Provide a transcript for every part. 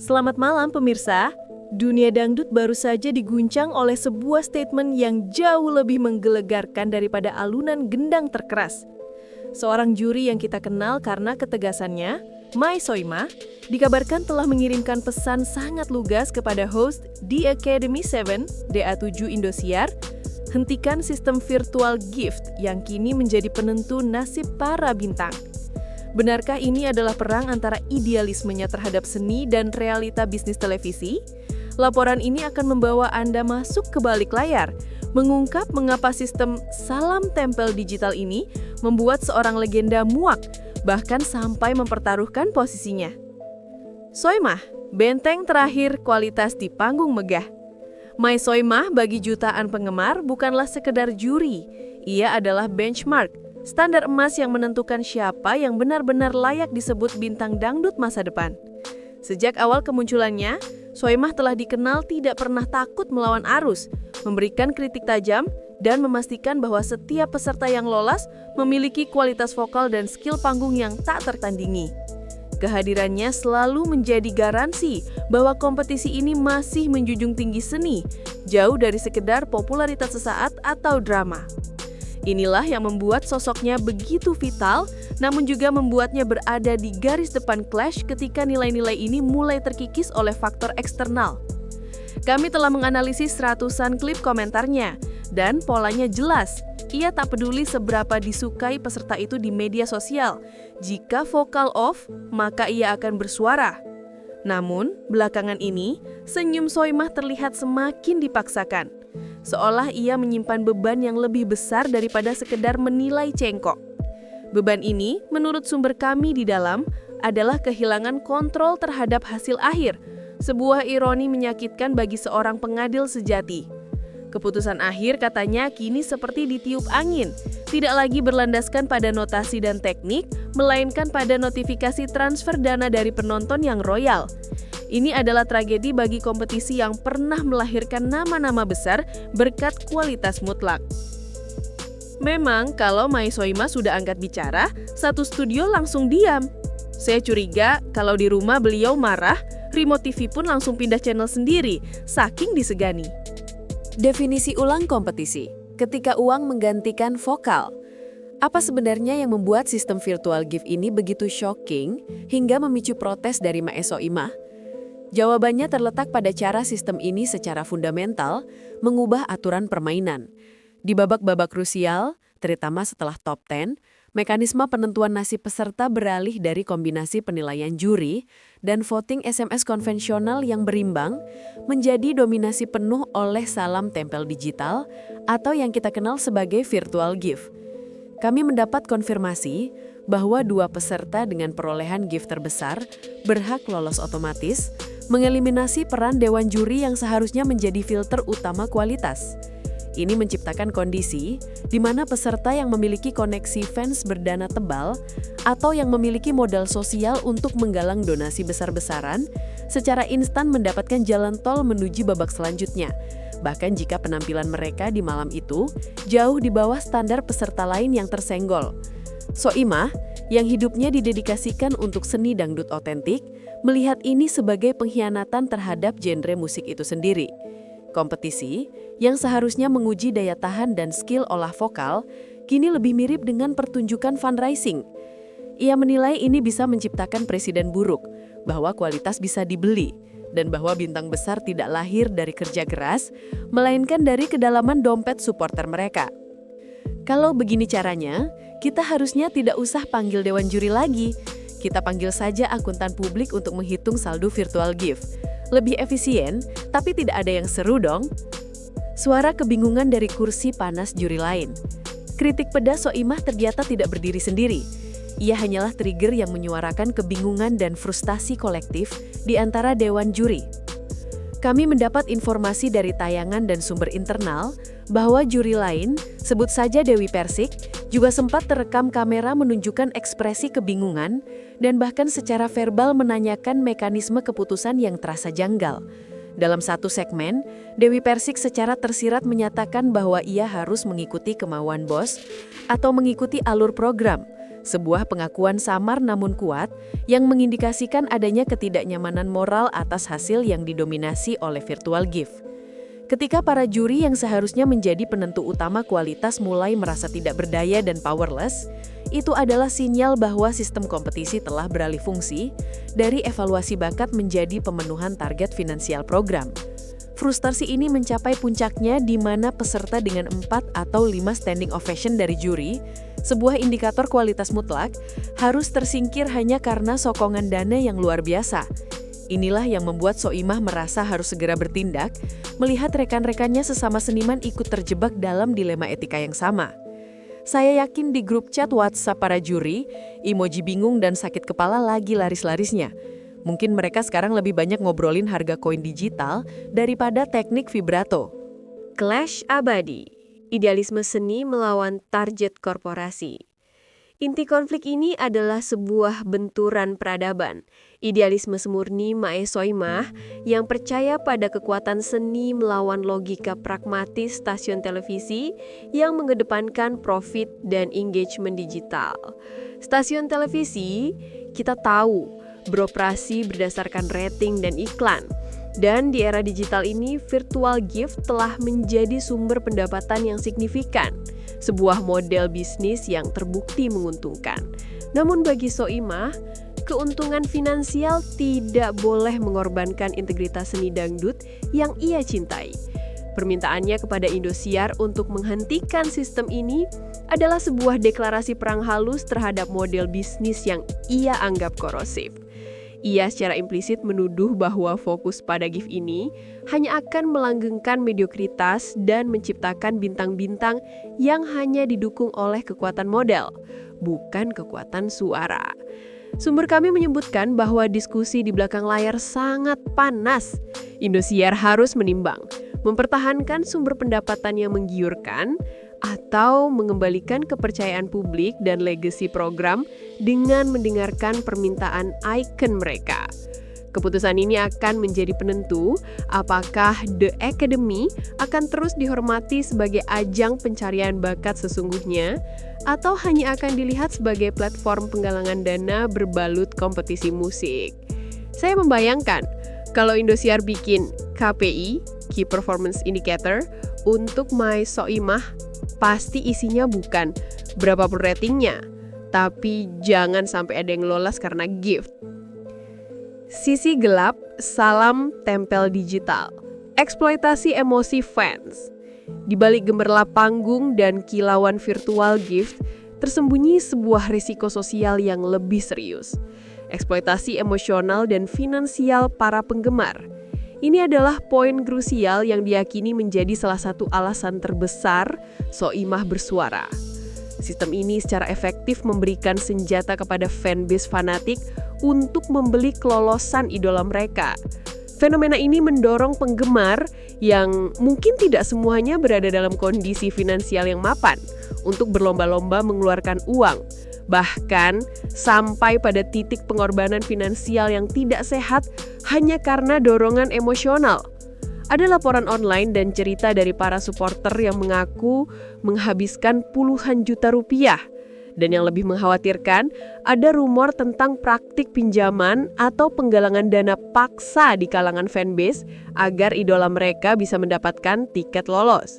Selamat malam pemirsa. Dunia dangdut baru saja diguncang oleh sebuah statement yang jauh lebih menggelegarkan daripada alunan gendang terkeras. Seorang juri yang kita kenal karena ketegasannya, Mai Soimah, dikabarkan telah mengirimkan pesan sangat lugas kepada host di Academy 7, DA7 Indosiar, hentikan sistem virtual gift yang kini menjadi penentu nasib para bintang. Benarkah ini adalah perang antara idealismenya terhadap seni dan realita bisnis televisi? Laporan ini akan membawa Anda masuk ke balik layar, mengungkap mengapa sistem salam tempel digital ini membuat seorang legenda muak, bahkan sampai mempertaruhkan posisinya. Soimah, benteng terakhir kualitas di panggung megah. Mai Soimah bagi jutaan penggemar bukanlah sekedar juri, ia adalah benchmark, standar emas yang menentukan siapa yang benar-benar layak disebut bintang dangdut masa depan. Sejak awal kemunculannya, Soimah telah dikenal tidak pernah takut melawan arus, memberikan kritik tajam, dan memastikan bahwa setiap peserta yang lolos memiliki kualitas vokal dan skill panggung yang tak tertandingi. Kehadirannya selalu menjadi garansi bahwa kompetisi ini masih menjunjung tinggi seni, jauh dari sekedar popularitas sesaat atau drama. Inilah yang membuat sosoknya begitu vital, namun juga membuatnya berada di garis depan clash ketika nilai-nilai ini mulai terkikis oleh faktor eksternal. Kami telah menganalisis ratusan klip komentarnya, dan polanya jelas. Ia tak peduli seberapa disukai peserta itu di media sosial. Jika vokal off, maka ia akan bersuara. Namun, belakangan ini, senyum Soimah terlihat semakin dipaksakan. Seolah ia menyimpan beban yang lebih besar daripada sekedar menilai cengkok. Beban ini, menurut sumber kami di dalam, adalah kehilangan kontrol terhadap hasil akhir, sebuah ironi menyakitkan bagi seorang pengadil sejati. Keputusan akhir katanya kini seperti ditiup angin, tidak lagi berlandaskan pada notasi dan teknik, melainkan pada notifikasi transfer dana dari penonton yang royal. Ini adalah tragedi bagi kompetisi yang pernah melahirkan nama-nama besar berkat kualitas mutlak. Memang kalau Mai Soimah sudah angkat bicara, satu studio langsung diam. Saya curiga kalau di rumah beliau marah, remote TV pun langsung pindah channel sendiri, saking disegani. Definisi ulang kompetisi, ketika uang menggantikan vokal. Apa sebenarnya yang membuat sistem virtual gift ini begitu shocking hingga memicu protes dari Mai Soimah? Jawabannya terletak pada cara sistem ini secara fundamental mengubah aturan permainan. Di babak-babak krusial, terutama setelah top 10, mekanisme penentuan nasib peserta beralih dari kombinasi penilaian juri dan voting SMS konvensional yang berimbang menjadi dominasi penuh oleh salam tempel digital atau yang kita kenal sebagai virtual gift. Kami mendapat konfirmasi bahwa dua peserta dengan perolehan gift terbesar berhak lolos otomatis, mengeliminasi peran dewan juri yang seharusnya menjadi filter utama kualitas. Ini menciptakan kondisi di mana peserta yang memiliki koneksi fans berdana tebal atau yang memiliki modal sosial untuk menggalang donasi besar-besaran secara instan mendapatkan jalan tol menuju babak selanjutnya. Bahkan jika penampilan mereka di malam itu jauh di bawah standar peserta lain yang tersenggol. Soimah, yang hidupnya didedikasikan untuk seni dangdut otentik, melihat ini sebagai pengkhianatan terhadap genre musik itu sendiri. Kompetisi, yang seharusnya menguji daya tahan dan skill olah vokal, kini lebih mirip dengan pertunjukan fundraising. Ia menilai ini bisa menciptakan presiden buruk, bahwa kualitas bisa dibeli, dan bahwa bintang besar tidak lahir dari kerja keras, melainkan dari kedalaman dompet supporter mereka. Kalau begini caranya, kita harusnya tidak usah panggil dewan juri lagi. Kita panggil saja akuntan publik untuk menghitung saldo virtual gift. Lebih efisien, tapi tidak ada yang seru dong. Suara kebingungan dari kursi panas juri lain. Kritik pedas Soimah ternyata tidak berdiri sendiri. Ia hanyalah trigger yang menyuarakan kebingungan dan frustasi kolektif di antara dewan juri. Kami mendapat informasi dari tayangan dan sumber internal bahwa juri lain, sebut saja Dewi Persik, juga sempat terekam kamera menunjukkan ekspresi kebingungan dan bahkan secara verbal menanyakan mekanisme keputusan yang terasa janggal. Dalam satu segmen, Dewi Persik secara tersirat menyatakan bahwa ia harus mengikuti kemauan bos atau mengikuti alur program, sebuah pengakuan samar namun kuat yang mengindikasikan adanya ketidaknyamanan moral atas hasil yang didominasi oleh virtual gift. Ketika para juri yang seharusnya menjadi penentu utama kualitas mulai merasa tidak berdaya dan powerless, itu adalah sinyal bahwa sistem kompetisi telah beralih fungsi dari evaluasi bakat menjadi pemenuhan target finansial program. Frustasi ini mencapai puncaknya di mana peserta dengan 4 atau 5 standing ovation dari juri, sebuah indikator kualitas mutlak, harus tersingkir hanya karena sokongan dana yang luar biasa. Inilah yang membuat Soimah merasa harus segera bertindak, melihat rekan-rekannya sesama seniman ikut terjebak dalam dilema etika yang sama. Saya yakin di grup chat WhatsApp para juri, emoji bingung dan sakit kepala lagi laris-larisnya. Mungkin mereka sekarang lebih banyak ngobrolin harga koin digital daripada teknik vibrato. Clash abadi, idealisme seni melawan target korporasi. Inti konflik ini adalah sebuah benturan peradaban. Idealisme semurni Mae Soimah yang percaya pada kekuatan seni melawan logika pragmatis stasiun televisi yang mengedepankan profit dan engagement digital. Stasiun televisi, kita tahu, beroperasi berdasarkan rating dan iklan. Dan di era digital ini, virtual gift telah menjadi sumber pendapatan yang signifikan, sebuah model bisnis yang terbukti menguntungkan. Namun bagi Soimah, keuntungan finansial tidak boleh mengorbankan integritas seni dangdut yang ia cintai. Permintaannya kepada Indosiar untuk menghentikan sistem ini adalah sebuah deklarasi perang halus terhadap model bisnis yang ia anggap korosif. Ia secara implisit menuduh bahwa fokus pada gift ini hanya akan melanggengkan mediokritas dan menciptakan bintang-bintang yang hanya didukung oleh kekuatan model, bukan kekuatan suara. Sumber kami menyebutkan bahwa diskusi di belakang layar sangat panas. Indosiar harus menimbang, mempertahankan sumber pendapatan yang menggiurkan, atau mengembalikan kepercayaan publik dan legasi program dengan mendengarkan permintaan ikon mereka. Keputusan ini akan menjadi penentu apakah The Academy akan terus dihormati sebagai ajang pencarian bakat sesungguhnya atau hanya akan dilihat sebagai platform penggalangan dana berbalut kompetisi musik. Saya membayangkan kalau Indosiar bikin KPI, Key Performance Indicator, untuk Mae Soimah, pasti isinya bukan berapa pun ratingnya, tapi jangan sampai ada yang lolos karena gift. Sisi gelap, salam tempel digital, eksploitasi emosi fans. Di balik gemerlap panggung dan kilauan virtual gift, tersembunyi sebuah risiko sosial yang lebih serius. Eksploitasi emosional dan finansial para penggemar. Ini adalah poin krusial yang diyakini menjadi salah satu alasan terbesar Soimah bersuara. Sistem ini secara efektif memberikan senjata kepada fanbase fanatik untuk membeli kelolosan idola mereka. Fenomena ini mendorong penggemar yang mungkin tidak semuanya berada dalam kondisi finansial yang mapan untuk berlomba-lomba mengeluarkan uang. Bahkan sampai pada titik pengorbanan finansial yang tidak sehat hanya karena dorongan emosional. Ada laporan online dan cerita dari para supporter yang mengaku menghabiskan puluhan juta rupiah. Dan yang lebih mengkhawatirkan, ada rumor tentang praktik pinjaman atau penggalangan dana paksa di kalangan fanbase agar idola mereka bisa mendapatkan tiket lolos.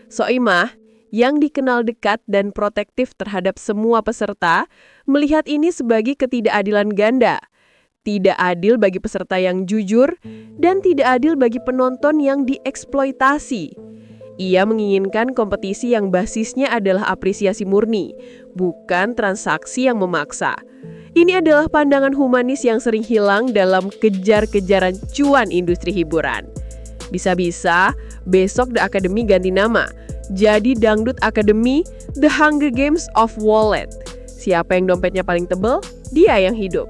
Soimah, yang dikenal dekat dan protektif terhadap semua peserta, melihat ini sebagai ketidakadilan ganda. Tidak adil bagi peserta yang jujur, dan tidak adil bagi penonton yang dieksploitasi. Ia menginginkan kompetisi yang basisnya adalah apresiasi murni, bukan transaksi yang memaksa. Ini adalah pandangan humanis yang sering hilang dalam kejar-kejaran cuan industri hiburan. Bisa-bisa, besok The Academy ganti nama. Jadi Dangdut Academy, The Hunger Games of Wallet. Siapa yang dompetnya paling tebal, dia yang hidup.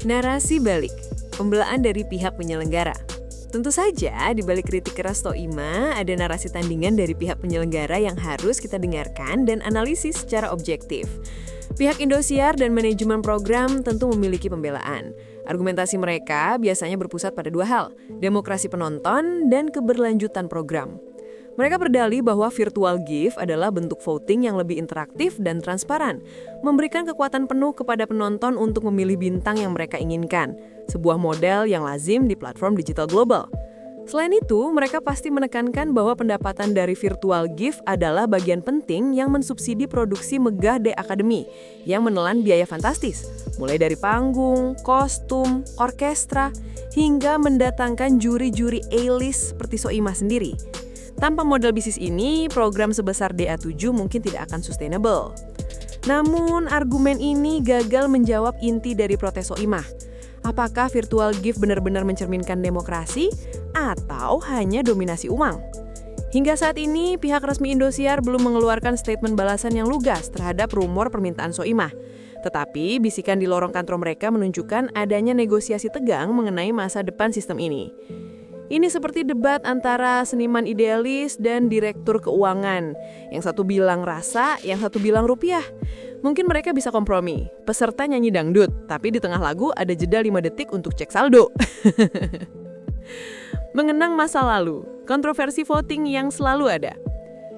Narasi balik, pembelaan dari pihak penyelenggara. Tentu saja di balik kritik keras Soimah ada narasi tandingan dari pihak penyelenggara yang harus kita dengarkan dan analisis secara objektif. Pihak Indosiar dan manajemen program tentu memiliki pembelaan. Argumentasi mereka biasanya berpusat pada dua hal, demokrasi penonton dan keberlanjutan program. Mereka berdalih bahwa virtual gift adalah bentuk voting yang lebih interaktif dan transparan, memberikan kekuatan penuh kepada penonton untuk memilih bintang yang mereka inginkan, sebuah model yang lazim di platform digital global. Selain itu, mereka pasti menekankan bahwa pendapatan dari virtual gift adalah bagian penting yang mensubsidi produksi megah The Academy yang menelan biaya fantastis, mulai dari panggung, kostum, orkestra, hingga mendatangkan juri-juri A-list seperti Soimah sendiri. Tanpa model bisnis ini, program sebesar DA7 mungkin tidak akan sustainable. Namun, argumen ini gagal menjawab inti dari protes Soimah. Apakah virtual gift benar-benar mencerminkan demokrasi atau hanya dominasi uang? Hingga saat ini, pihak resmi Indosiar belum mengeluarkan statement balasan yang lugas terhadap rumor permintaan Soimah. Tetapi, bisikan di lorong kantor mereka menunjukkan adanya negosiasi tegang mengenai masa depan sistem ini. Ini seperti debat antara seniman idealis dan direktur keuangan. Yang satu bilang rasa, yang satu bilang rupiah. Mungkin mereka bisa kompromi. Peserta nyanyi dangdut, tapi di tengah lagu ada jeda 5 detik untuk cek saldo. Mengenang masa lalu, kontroversi voting yang selalu ada.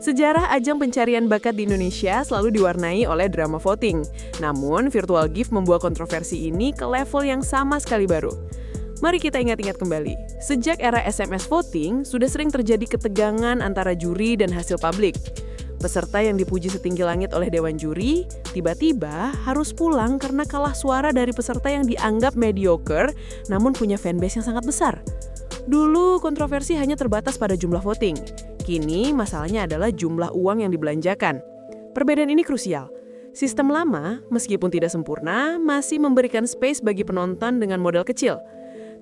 Sejarah ajang pencarian bakat di Indonesia selalu diwarnai oleh drama voting. Namun, virtual gift membawa kontroversi ini ke level yang sama sekali baru. Mari kita ingat-ingat kembali. Sejak era SMS voting, sudah sering terjadi ketegangan antara juri dan hasil publik. Peserta yang dipuji setinggi langit oleh dewan juri, tiba-tiba harus pulang karena kalah suara dari peserta yang dianggap mediocre, namun punya fanbase yang sangat besar. Dulu, kontroversi hanya terbatas pada jumlah voting. Kini, masalahnya adalah jumlah uang yang dibelanjakan. Perbedaan ini krusial. Sistem lama, meskipun tidak sempurna, masih memberikan space bagi penonton dengan modal kecil.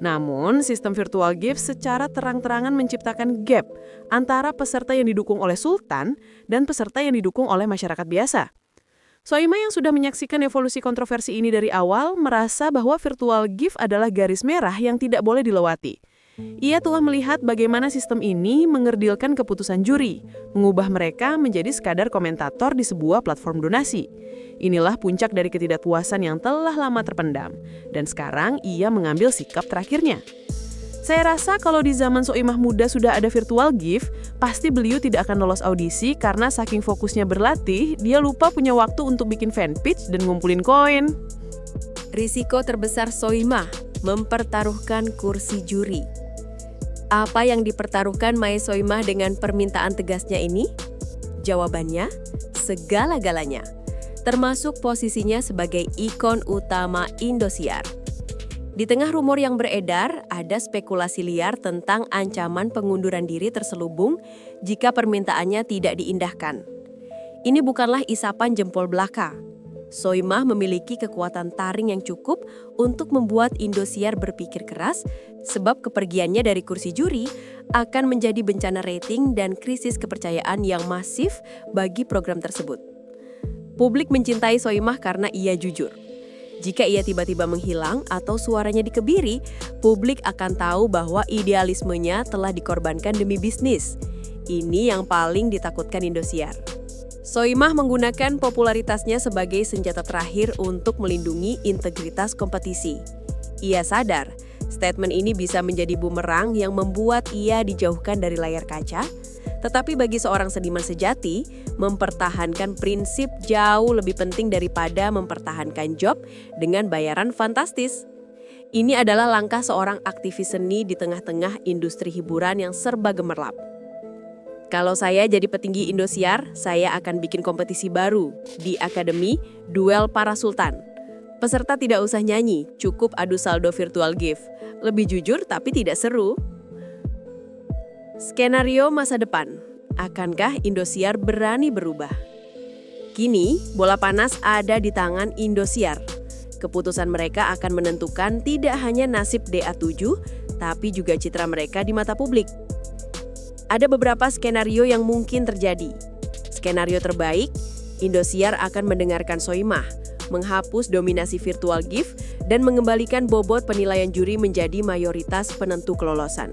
Namun, sistem virtual gift secara terang-terangan menciptakan gap antara peserta yang didukung oleh sultan dan peserta yang didukung oleh masyarakat biasa. Soimah yang sudah menyaksikan evolusi kontroversi ini dari awal merasa bahwa virtual gift adalah garis merah yang tidak boleh dilewati. Ia telah melihat bagaimana sistem ini mengerdilkan keputusan juri, mengubah mereka menjadi sekadar komentator di sebuah platform donasi. Inilah puncak dari ketidakpuasan yang telah lama terpendam, dan sekarang ia mengambil sikap terakhirnya. Saya rasa kalau di zaman Soimah muda sudah ada virtual gift, pasti beliau tidak akan lolos audisi karena saking fokusnya berlatih, dia lupa punya waktu untuk bikin fanpage dan ngumpulin koin. Risiko terbesar Soimah, mempertaruhkan kursi juri. Apa yang dipertaruhkan Mae Soimah dengan permintaan tegasnya ini? Jawabannya, segala-galanya. Termasuk posisinya sebagai ikon utama Indosiar. Di tengah rumor yang beredar, ada spekulasi liar tentang ancaman pengunduran diri terselubung jika permintaannya tidak diindahkan. Ini bukanlah isapan jempol belaka. Soimah memiliki kekuatan taring yang cukup untuk membuat Indosiar berpikir keras sebab kepergiannya dari kursi juri akan menjadi bencana rating dan krisis kepercayaan yang masif bagi program tersebut. Publik mencintai Soimah karena ia jujur. Jika ia tiba-tiba menghilang atau suaranya dikebiri, publik akan tahu bahwa idealismenya telah dikorbankan demi bisnis. Ini yang paling ditakutkan Indosiar. Soimah menggunakan popularitasnya sebagai senjata terakhir untuk melindungi integritas kompetisi. Ia sadar, statement ini bisa menjadi bumerang yang membuat ia dijauhkan dari layar kaca, tetapi bagi seorang seniman sejati, mempertahankan prinsip jauh lebih penting daripada mempertahankan job dengan bayaran fantastis. Ini adalah langkah seorang aktivis seni di tengah-tengah industri hiburan yang serba gemerlap. Kalau saya jadi petinggi Indosiar, saya akan bikin kompetisi baru di Akademi Duel Para Sultan. Peserta tidak usah nyanyi, cukup adu saldo virtual gift. Lebih jujur tapi tidak seru. Skenario masa depan. Akankah Indosiar berani berubah? Kini, bola panas ada di tangan Indosiar. Keputusan mereka akan menentukan tidak hanya nasib DA7, tapi juga citra mereka di mata publik. Ada beberapa skenario yang mungkin terjadi. Skenario terbaik, Indosiar akan mendengarkan Soimah, menghapus dominasi virtual gift, dan mengembalikan bobot penilaian juri menjadi mayoritas penentu kelolosan.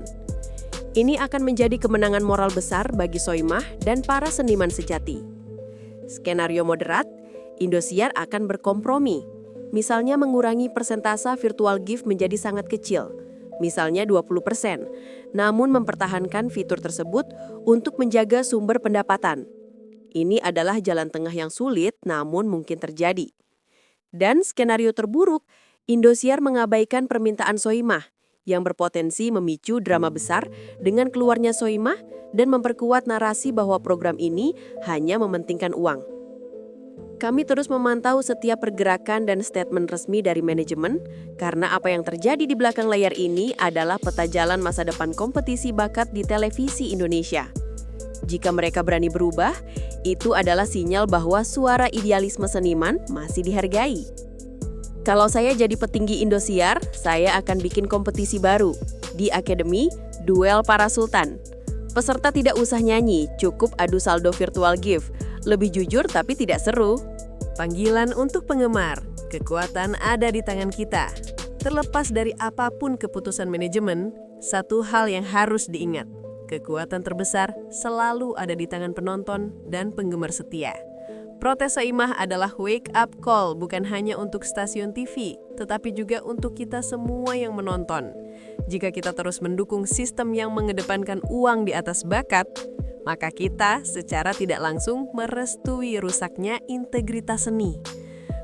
Ini akan menjadi kemenangan moral besar bagi Soimah dan para seniman sejati. Skenario moderat, Indosiar akan berkompromi, misalnya mengurangi persentase virtual gift menjadi sangat kecil, misalnya 20%, namun mempertahankan fitur tersebut untuk menjaga sumber pendapatan. Ini adalah jalan tengah yang sulit namun mungkin terjadi. Dan skenario terburuk, Indosiar mengabaikan permintaan Soimah yang berpotensi memicu drama besar dengan keluarnya Soimah dan memperkuat narasi bahwa program ini hanya mementingkan uang. Kami terus memantau setiap pergerakan dan statement resmi dari manajemen, karena apa yang terjadi di belakang layar ini adalah peta jalan masa depan kompetisi bakat di televisi Indonesia. Jika mereka berani berubah, itu adalah sinyal bahwa suara idealisme seniman masih dihargai. Kalau saya jadi petinggi Indosiar, saya akan bikin kompetisi baru di Akademi Duel Para Sultan. Peserta tidak usah nyanyi, cukup adu saldo virtual gift. Lebih jujur tapi tidak seru. Panggilan untuk penggemar, kekuatan ada di tangan kita. Terlepas dari apapun keputusan manajemen, satu hal yang harus diingat, kekuatan terbesar selalu ada di tangan penonton dan penggemar setia. Protes Soimah adalah wake up call bukan hanya untuk stasiun TV, tetapi juga untuk kita semua yang menonton. Jika kita terus mendukung sistem yang mengedepankan uang di atas bakat, maka kita secara tidak langsung merestui rusaknya integritas seni.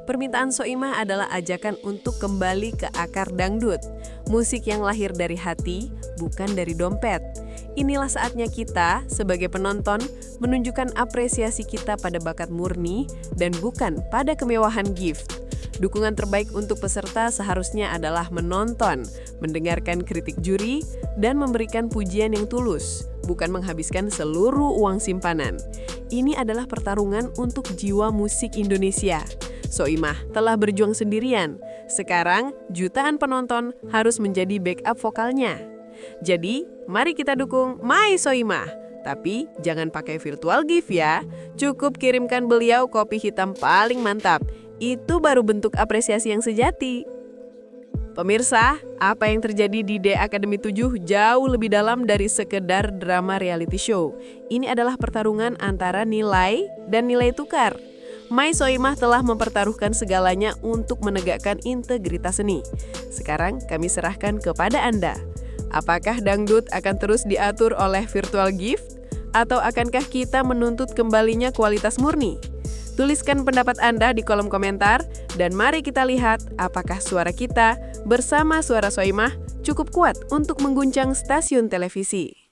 Permintaan Soimah adalah ajakan untuk kembali ke akar dangdut, musik yang lahir dari hati, bukan dari dompet. Inilah saatnya kita, sebagai penonton, menunjukkan apresiasi kita pada bakat murni dan bukan pada kemewahan gift. Dukungan terbaik untuk peserta seharusnya adalah menonton, mendengarkan kritik juri, dan memberikan pujian yang tulus, bukan menghabiskan seluruh uang simpanan. Ini adalah pertarungan untuk jiwa musik Indonesia. Soimah telah berjuang sendirian. Sekarang, jutaan penonton harus menjadi backup vokalnya. Jadi, mari kita dukung My Soimah. Tapi, jangan pakai virtual gift ya. Cukup kirimkan beliau kopi hitam paling mantap. Itu baru bentuk apresiasi yang sejati. Pemirsa, apa yang terjadi di The Academy 7 jauh lebih dalam dari sekedar drama reality show. Ini adalah pertarungan antara nilai dan nilai tukar. My Soimah telah mempertaruhkan segalanya untuk menegakkan integritas seni. Sekarang kami serahkan kepada Anda. Apakah dangdut akan terus diatur oleh virtual gift? Atau akankah kita menuntut kembalinya kualitas murni? Tuliskan pendapat Anda di kolom komentar, dan mari kita lihat apakah suara kita bersama suara Soimah cukup kuat untuk mengguncang stasiun televisi.